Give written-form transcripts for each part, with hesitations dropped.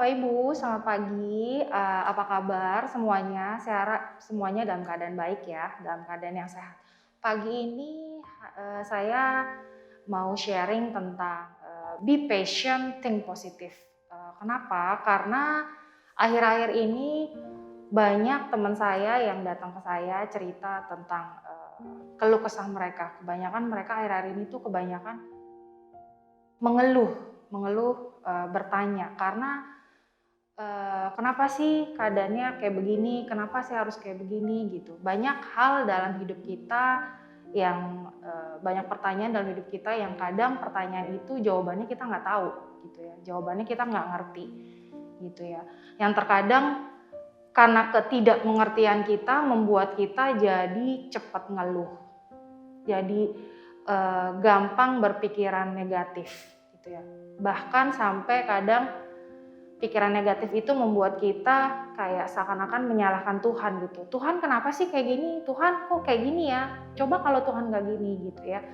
Bapak Ibu, selamat pagi. Apa kabar semuanya? Saya harap semuanya dalam keadaan baik ya, dalam keadaan yang sehat. Pagi ini saya mau sharing tentang be patient, think positive. Kenapa? Karena akhir-akhir ini banyak teman saya yang datang ke saya cerita tentang keluh kesah mereka. Kebanyakan mereka akhir-akhir ini tuh kebanyakan mengeluh, bertanya karena kenapa sih keadaannya kayak begini, kenapa sih harus kayak begini gitu. Banyak hal dalam hidup kita yang banyak pertanyaan dalam hidup kita yang kadang pertanyaan itu jawabannya kita nggak tahu gitu ya, jawabannya kita nggak ngerti gitu ya. Yang terkadang karena ketidakmengertian kita membuat kita jadi cepat ngeluh, jadi gampang berpikiran negatif gitu ya. Bahkan sampai kadang pikiran negatif itu membuat kita kayak seakan-akan menyalahkan Tuhan gitu. Tuhan kenapa sih kayak gini? Tuhan kok kayak gini ya? Coba kalau Tuhan gak gini gitu ya.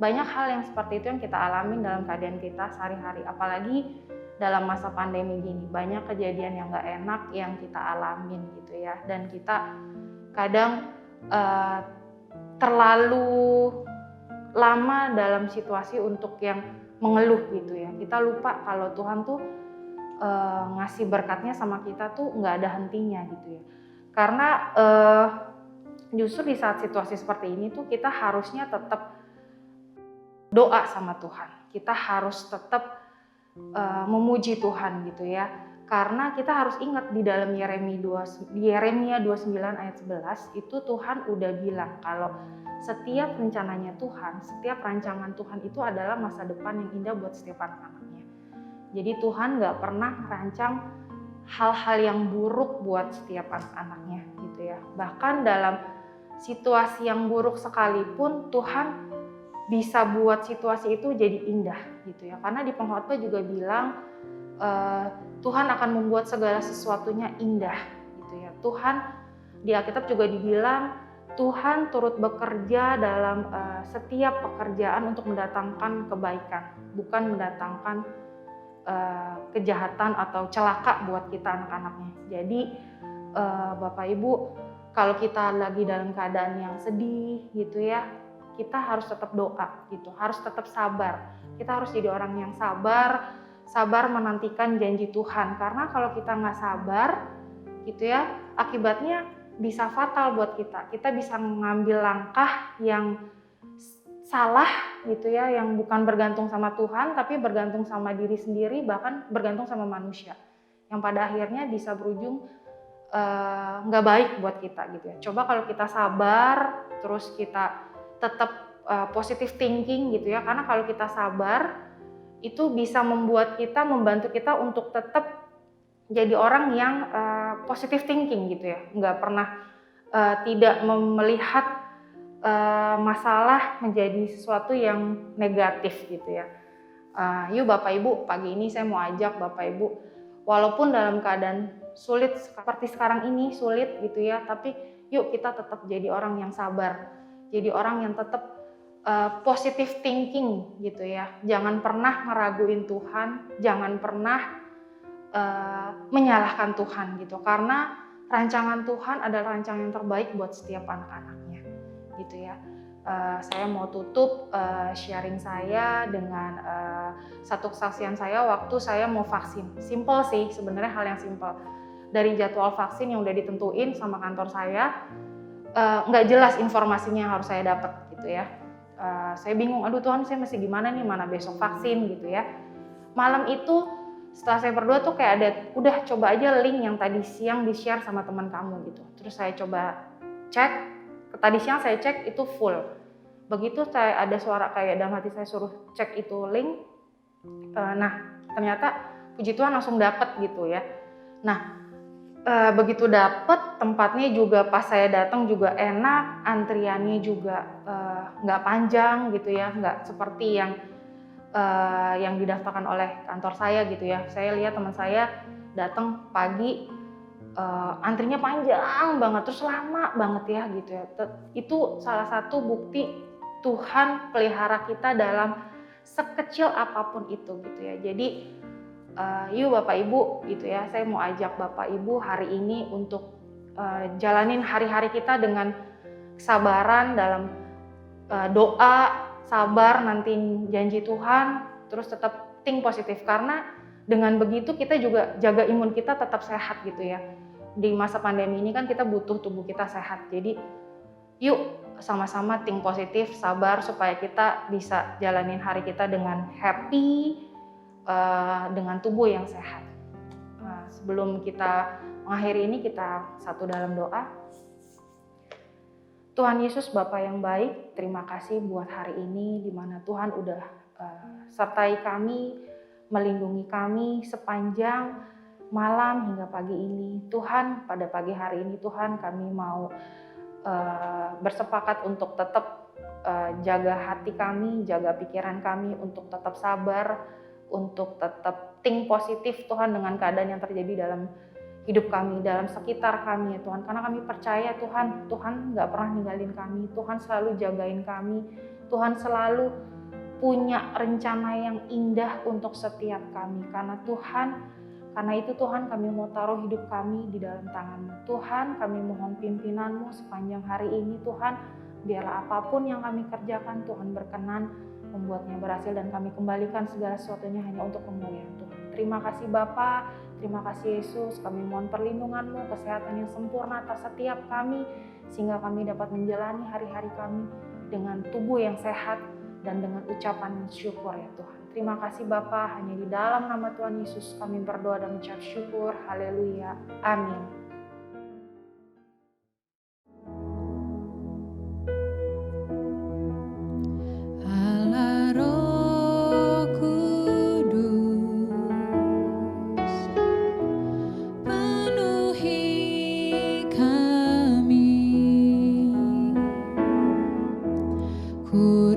Banyak hal yang seperti itu yang kita alamin dalam keadaan kita sehari-hari. Apalagi dalam masa pandemi gini. Banyak kejadian yang gak enak yang kita alamin gitu ya. Dan kita kadang terlalu lama dalam situasi untuk yang mengeluh gitu ya. Kita lupa kalau Tuhan tuh ngasih berkatnya sama kita tuh nggak ada hentinya gitu ya. Karena justru di saat situasi seperti ini tuh kita harusnya tetap doa sama Tuhan. Kita harus tetap memuji Tuhan gitu ya. Karena kita harus ingat di dalam Yeremia 29 ayat 11 itu Tuhan udah bilang kalau setiap rencananya Tuhan, setiap rancangan Tuhan itu adalah masa depan yang indah buat setiap anak-anaknya. Jadi Tuhan gak pernah merancang hal-hal yang buruk buat setiap anak-anaknya gitu ya. Bahkan dalam situasi yang buruk sekalipun Tuhan bisa buat situasi itu jadi indah gitu ya. Karena di pengkhotbah juga bilang Tuhan akan membuat segala sesuatunya indah gitu ya. Tuhan di Alkitab juga dibilang Tuhan turut bekerja dalam setiap pekerjaan untuk mendatangkan kebaikan, bukan mendatangkan kejahatan atau celaka buat kita anak-anaknya. Jadi Bapak Ibu, kalau kita lagi dalam keadaan yang sedih gitu ya, kita harus tetap doa gitu, harus tetap sabar. Kita harus jadi orang yang sabar menantikan janji Tuhan. Karena kalau kita nggak sabar gitu ya, akibatnya bisa fatal buat kita. Kita bisa mengambil langkah yang salah gitu ya, yang bukan bergantung sama Tuhan tapi bergantung sama diri sendiri, bahkan bergantung sama manusia yang pada akhirnya bisa berujung nggak baik buat kita gitu ya. Coba kalau kita sabar terus kita tetap positive thinking gitu ya, karena kalau kita sabar itu bisa membantu kita untuk tetap jadi orang yang positive thinking gitu ya, nggak pernah tidak melihat masalah menjadi sesuatu yang negatif gitu ya. Yuk Bapak Ibu, pagi ini saya mau ajak Bapak Ibu, walaupun dalam keadaan sulit seperti sekarang ini sulit gitu ya, tapi yuk kita tetap jadi orang yang sabar, jadi orang yang tetap positive thinking gitu ya. Jangan pernah ngeraguin Tuhan, jangan pernah menyalahkan Tuhan gitu, karena rancangan Tuhan adalah rancangan yang terbaik buat setiap anak-anaknya gitu ya. Saya mau tutup sharing saya dengan satu kesaksian saya waktu saya mau vaksin. Simple sih sebenarnya, hal yang simple. Dari jadwal vaksin yang udah ditentuin sama kantor saya, nggak jelas informasinya yang harus saya dapat gitu ya. Saya bingung, aduh Tuhan saya mesti gimana nih, mana besok vaksin gitu ya. Malam itu setelah saya berdoa tuh kayak ada, udah coba aja link yang tadi siang di-share sama teman kamu gitu. Terus saya coba cek, tadi siang saya cek itu full. Begitu saya ada suara kayak dalam hati saya suruh cek itu link, nah ternyata puji Tuhan langsung dapet gitu ya. Nah begitu dapet, tempatnya juga pas saya datang juga enak, antriannya juga nggak panjang gitu ya, nggak seperti yang didaftarkan oleh kantor saya gitu ya. Saya lihat teman saya datang pagi, antrinya panjang banget, terus lama banget ya gitu ya. Itu salah satu bukti Tuhan pelihara kita dalam sekecil apapun itu gitu ya. Jadi yuk Bapak Ibu gitu ya, saya mau ajak Bapak Ibu hari ini untuk jalanin hari-hari kita dengan kesabaran dalam doa, sabar nanti janji Tuhan, terus tetap think positif, karena dengan begitu kita juga jaga imun kita tetap sehat gitu ya. Di masa pandemi ini kan kita butuh tubuh kita sehat, jadi yuk sama-sama think positif, sabar supaya kita bisa jalanin hari kita dengan happy, dengan tubuh yang sehat. Nah, sebelum kita mengakhiri ini, kita satu dalam doa. Tuhan Yesus, Bapa yang baik, terima kasih buat hari ini di mana Tuhan udah sertai kami, melindungi kami sepanjang malam hingga pagi ini. Tuhan, pada pagi hari ini Tuhan, kami mau bersepakat untuk tetap jaga hati kami, jaga pikiran kami untuk tetap sabar, untuk tetap think positif Tuhan dengan keadaan yang terjadi dalam hidup kami, dalam sekitar kami ya Tuhan. Karena kami percaya Tuhan gak pernah ninggalin kami, Tuhan selalu jagain kami, Tuhan selalu punya rencana yang indah untuk setiap kami. Karena itu Tuhan, kami mau taruh hidup kami di dalam tangan-Mu. Tuhan, kami mohon pimpinan-Mu sepanjang hari ini Tuhan, biarlah apapun yang kami kerjakan Tuhan berkenan membuatnya berhasil, dan kami kembalikan segala sesuatunya hanya untuk kemuliaan Tuhan. Terima kasih Bapa, terima kasih Yesus, kami mohon perlindungan-Mu, kesehatan yang sempurna atas setiap kami, sehingga kami dapat menjalani hari-hari kami dengan tubuh yang sehat dan dengan ucapan syukur ya Tuhan. Terima kasih Bapa, hanya di dalam nama Tuhan Yesus kami berdoa dan mengucap syukur. Haleluya. Amin. Ku